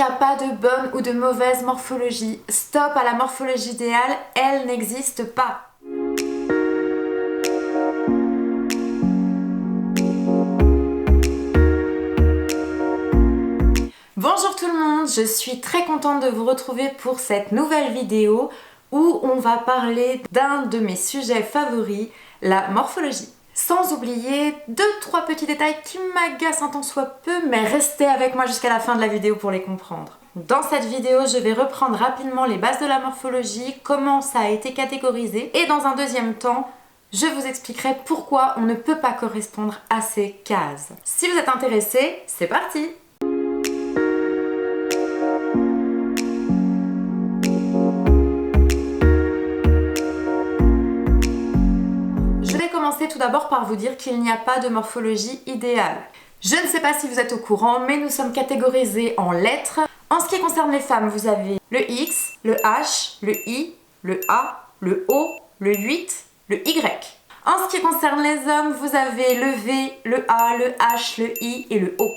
a pas de bonne ou de mauvaise morphologie. Stop à la morphologie idéale, elle n'existe pas. Bonjour tout le monde, je suis très contente de vous retrouver pour cette nouvelle vidéo où on va parler d'un de mes sujets favoris, la morphologie. Sans oublier 2-3 petits détails qui m'agacent un tant soit peu, mais restez avec moi jusqu'à la fin de la vidéo pour les comprendre. Dans cette vidéo, je vais reprendre rapidement les bases de la morphologie, comment ça a été catégorisé, et dans un deuxième temps, je vous expliquerai pourquoi on ne peut pas correspondre à ces cases. Si vous êtes intéressé, c'est parti! Tout d'abord par vous dire qu'il n'y a pas de morphologie idéale. Je ne sais pas si vous êtes au courant, mais nous sommes catégorisés en lettres. En ce qui concerne les femmes, vous avez le X, le H, le I, le A, le O, le 8, le Y. En ce qui concerne les hommes, vous avez le V, le A, le H, le I et le O.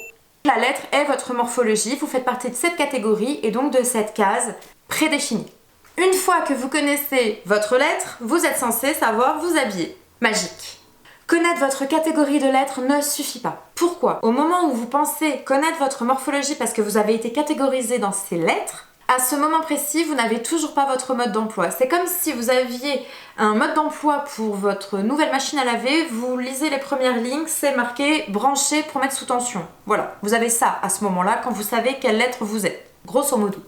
La lettre est votre morphologie, vous faites partie de cette catégorie et donc de cette case prédéfinie. Une fois que vous connaissez votre lettre, vous êtes censé savoir vous habiller. Magique. Connaître votre catégorie de lettres ne suffit pas. Pourquoi? Au moment où vous pensez connaître votre morphologie parce que vous avez été catégorisé dans ces lettres, à ce moment précis, vous n'avez toujours pas votre mode d'emploi. C'est comme si vous aviez un mode d'emploi pour votre nouvelle machine à laver, vous lisez les premières lignes, c'est marqué « branché pour mettre sous tension ». Voilà, vous avez ça à ce moment-là quand vous savez quelle lettre vous êtes, grosso modo.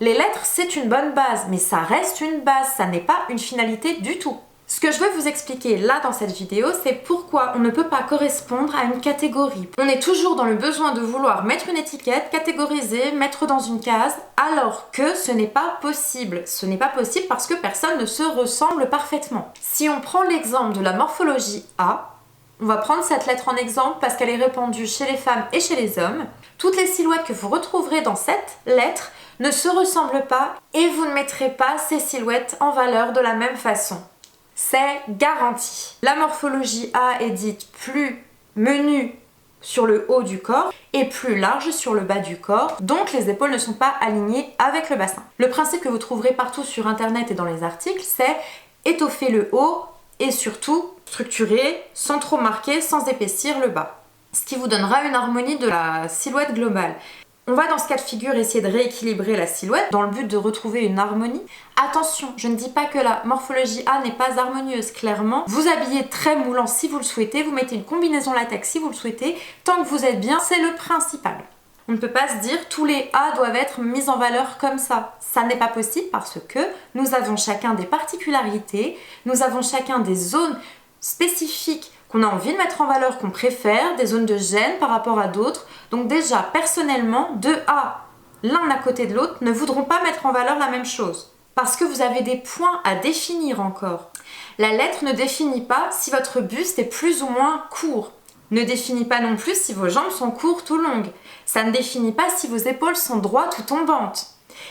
Les lettres, c'est une bonne base, mais ça reste une base, ça n'est pas une finalité du tout. Ce que je veux vous expliquer là dans cette vidéo, c'est pourquoi on ne peut pas correspondre à une catégorie. On est toujours dans le besoin de vouloir mettre une étiquette, catégoriser, mettre dans une case, alors que ce n'est pas possible. Ce n'est pas possible parce que personne ne se ressemble parfaitement. Si on prend l'exemple de la morphologie A, on va prendre cette lettre en exemple parce qu'elle est répandue chez les femmes et chez les hommes. Toutes les silhouettes que vous retrouverez dans cette lettre ne se ressemblent pas et vous ne mettrez pas ces silhouettes en valeur de la même façon. C'est garanti. La morphologie A est dite plus menue sur le haut du corps et plus large sur le bas du corps, donc les épaules ne sont pas alignées avec le bassin. Le principe que vous trouverez partout sur internet et dans les articles, c'est étoffer le haut et surtout structurer sans trop marquer, sans épaissir le bas. Ce qui vous donnera une harmonie de la silhouette globale. On va dans ce cas de figure essayer de rééquilibrer la silhouette dans le but de retrouver une harmonie. Attention, je ne dis pas que la morphologie A n'est pas harmonieuse, clairement. Vous habillez très moulant si vous le souhaitez, vous mettez une combinaison latex si vous le souhaitez, tant que vous êtes bien, c'est le principal. On ne peut pas se dire tous les A doivent être mis en valeur comme ça. Ça n'est pas possible parce que nous avons chacun des particularités, nous avons chacun des zones spécifiques qu'on a envie de mettre en valeur, qu'on préfère, des zones de gêne par rapport à d'autres. Donc déjà, personnellement, deux A, l'un à côté de l'autre, ne voudront pas mettre en valeur la même chose. Parce que vous avez des points à définir encore. La lettre ne définit pas si votre buste est plus ou moins court. Ne définit pas non plus si vos jambes sont courtes ou longues. Ça ne définit pas si vos épaules sont droites ou tombantes.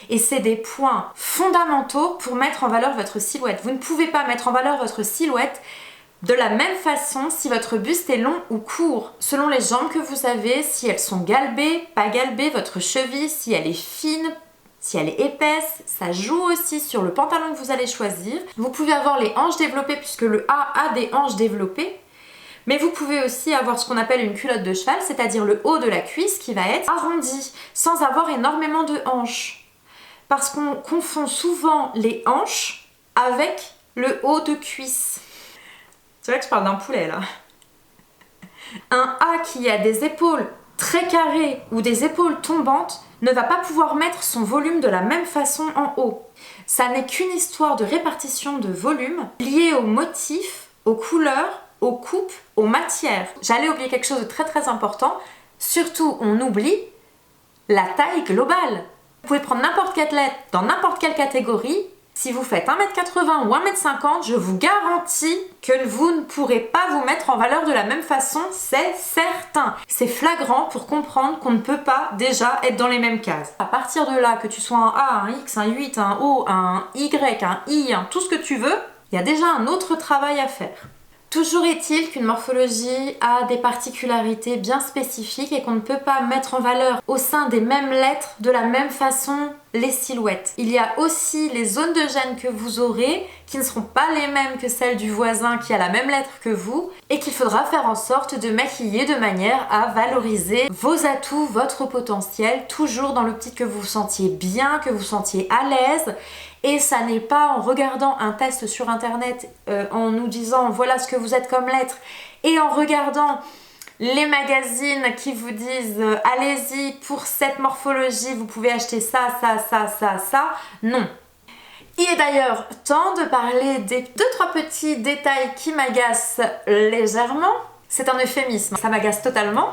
Et c'est des points fondamentaux pour mettre en valeur votre silhouette. Vous ne pouvez pas mettre en valeur votre silhouette de la même façon si votre buste est long ou court, selon les jambes que vous avez, si elles sont galbées, pas galbées, votre cheville, si elle est fine, si elle est épaisse, ça joue aussi sur le pantalon que vous allez choisir. Vous pouvez avoir les hanches développées puisque le A a des hanches développées, mais vous pouvez aussi avoir ce qu'on appelle une culotte de cheval, c'est-à-dire le haut de la cuisse qui va être arrondi, sans avoir énormément de hanches. Parce qu'on confond souvent les hanches avec le haut de cuisse. C'est vrai que je parle d'un poulet là. Un A qui a des épaules très carrées ou des épaules tombantes ne va pas pouvoir mettre son volume de la même façon en haut. Ça n'est qu'une histoire de répartition de volume liée aux motifs, aux couleurs, aux coupes, aux matières. J'allais oublier quelque chose de très important. Surtout, on oublie la taille globale. Vous pouvez prendre n'importe quelle lettre dans n'importe quelle catégorie. Si vous faites 1m80 ou 1m50, je vous garantis que vous ne pourrez pas vous mettre en valeur de la même façon, c'est certain. C'est flagrant pour comprendre qu'on ne peut pas déjà être dans les mêmes cases. À partir de là, que tu sois un A, un X, un 8, un O, un Y, un I, tout ce que tu veux, il y a déjà un autre travail à faire. Toujours est-il qu'une morphologie a des particularités bien spécifiques et qu'on ne peut pas mettre en valeur au sein des mêmes lettres de la même façon les silhouettes. Il y a aussi les zones de gêne que vous aurez qui ne seront pas les mêmes que celles du voisin qui a la même lettre que vous et qu'il faudra faire en sorte de maquiller de manière à valoriser vos atouts, votre potentiel, toujours dans l'optique que vous vous sentiez bien, que vous vous sentiez à l'aise. Et ça n'est pas en regardant un test sur internet, en nous disant voilà ce que vous êtes comme lettre, et en regardant les magazines qui vous disent allez-y pour cette morphologie, vous pouvez acheter ça, ça, ça, ça, ça. Non. Il est d'ailleurs temps de parler des 2-3 petits détails qui m'agacent légèrement. C'est un euphémisme, ça m'agace totalement.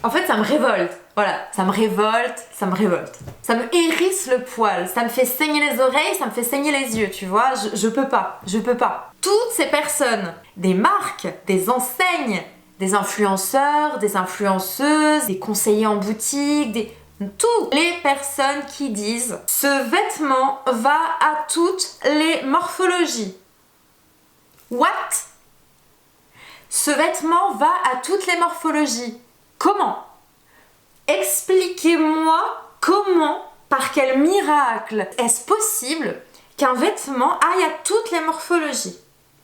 En fait, ça me révolte. Voilà, ça me révolte, ça me révolte. Ça me hérisse le poil, ça me fait saigner les oreilles, ça me fait saigner les yeux, tu vois. Je peux pas, je peux pas. Toutes ces personnes, des marques, des enseignes, des influenceurs, des influenceuses, des conseillers en boutique, toutes les personnes qui disent « ce vêtement va à toutes les morphologies ». What? Ce vêtement va à toutes les morphologies. Comment? Expliquez-moi comment, par quel miracle est-ce possible qu'un vêtement aille à toutes les morphologies?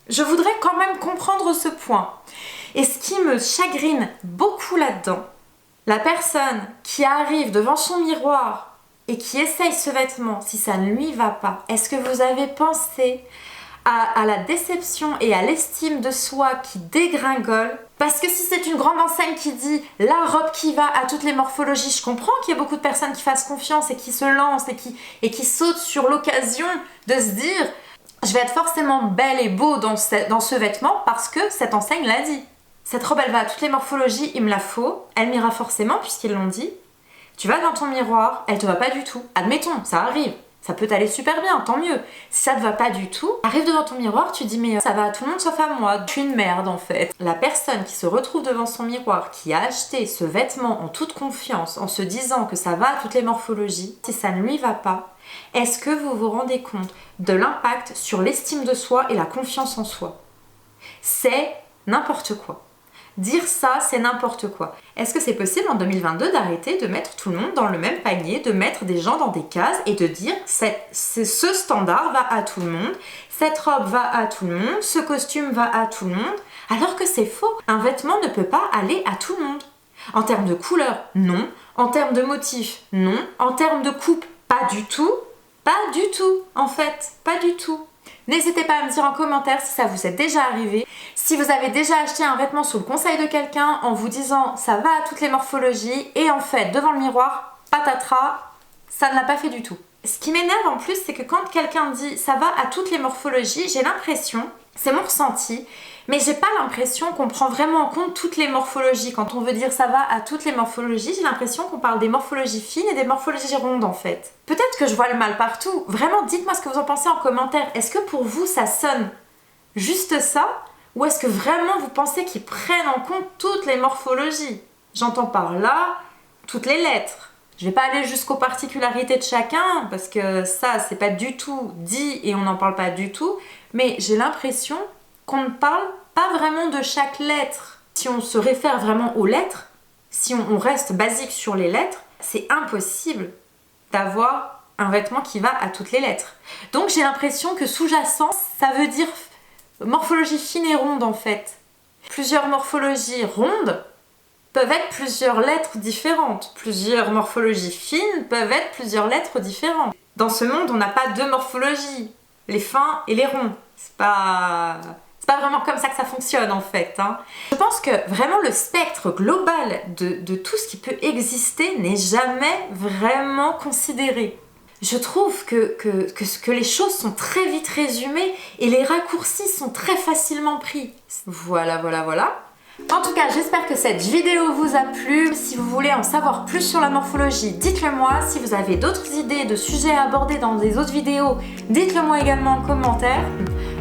Je voudrais quand même comprendre ce point. Et ce qui me chagrine beaucoup là-dedans, la personne qui arrive devant son miroir et qui essaye ce vêtement, si ça ne lui va pas, est-ce que vous avez pensé à la déception et à l'estime de soi qui dégringole? Parce que si c'est une grande enseigne qui dit la robe qui va à toutes les morphologies, je comprends qu'il y ait beaucoup de personnes qui fassent confiance et qui se lancent et qui sautent sur l'occasion de se dire je vais être forcément belle et beau dans ce vêtement parce que cette enseigne l'a dit. Cette robe elle va à toutes les morphologies, il me la faut, elle m'ira forcément puisqu'ils l'ont dit. Tu vas dans ton miroir, elle te va pas du tout. Admettons, ça arrive. Ça peut t'aller super bien, tant mieux. Si ça te va pas du tout, arrive devant ton miroir, tu dis mais ça va à tout le monde sauf à moi. Je suis une merde en fait. La personne qui se retrouve devant son miroir, qui a acheté ce vêtement en toute confiance, en se disant que ça va à toutes les morphologies, si ça ne lui va pas, est-ce que vous vous rendez compte de l'impact sur l'estime de soi et la confiance en soi? C'est n'importe quoi. Dire ça, c'est n'importe quoi. Est-ce que c'est possible en 2022 d'arrêter de mettre tout le monde dans le même panier, de mettre des gens dans des cases et de dire ce standard va à tout le monde, cette robe va à tout le monde, ce costume va à tout le monde, alors que c'est faux. Un vêtement ne peut pas aller à tout le monde. En termes de couleur, non. En termes de motif, non. En termes de coupe, pas du tout. Pas du tout, en fait. Pas du tout. N'hésitez pas à me dire en commentaire si ça vous est déjà arrivé. Si vous avez déjà acheté un vêtement sous le conseil de quelqu'un en vous disant ça va à toutes les morphologies et en fait devant le miroir, patatras, ça ne l'a pas fait du tout. Ce qui m'énerve en plus, c'est que quand quelqu'un dit ça va à toutes les morphologies, j'ai l'impression, c'est mon ressenti, mais j'ai pas l'impression qu'on prend vraiment en compte toutes les morphologies. Quand on veut dire ça va à toutes les morphologies, j'ai l'impression qu'on parle des morphologies fines et des morphologies rondes en fait. Peut-être que je vois le mal partout. Vraiment, dites-moi ce que vous en pensez en commentaire. Est-ce que pour vous ça sonne juste ça? Ou est-ce que vraiment vous pensez qu'ils prennent en compte toutes les morphologies? J'entends par là toutes les lettres. Je vais pas aller jusqu'aux particularités de chacun parce que ça c'est pas du tout dit et on n'en parle pas du tout, mais j'ai l'impression qu'on ne parle pas vraiment de chaque lettre. Si on se réfère vraiment aux lettres, si on reste basique sur les lettres, c'est impossible d'avoir un vêtement qui va à toutes les lettres. Donc j'ai l'impression que sous-jacent, ça veut dire morphologie fine et ronde en fait. Plusieurs morphologies rondes peuvent être plusieurs lettres différentes. Plusieurs morphologies fines peuvent être plusieurs lettres différentes. Dans ce monde, on n'a pas deux morphologies, les fins et les ronds. C'est pas vraiment comme ça que ça fonctionne en fait. Je pense que vraiment le spectre global de tout ce qui peut exister n'est jamais vraiment considéré. Je trouve que les choses sont très vite résumées et les raccourcis sont très facilement pris. Voilà. En tout cas, j'espère que cette vidéo vous a plu. Si vous voulez en savoir plus sur la morphologie, dites-le moi. Si vous avez d'autres idées de sujets à aborder dans des autres vidéos, dites-le moi également en commentaire.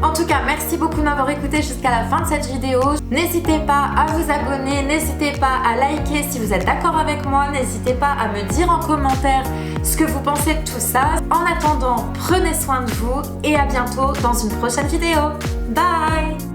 En tout cas, merci beaucoup de m'avoir écouté jusqu'à la fin de cette vidéo. N'hésitez pas à vous abonner, n'hésitez pas à liker si vous êtes d'accord avec moi, n'hésitez pas à me dire en commentaire ce que vous pensez de tout ça. En attendant, prenez soin de vous et à bientôt dans une prochaine vidéo. Bye!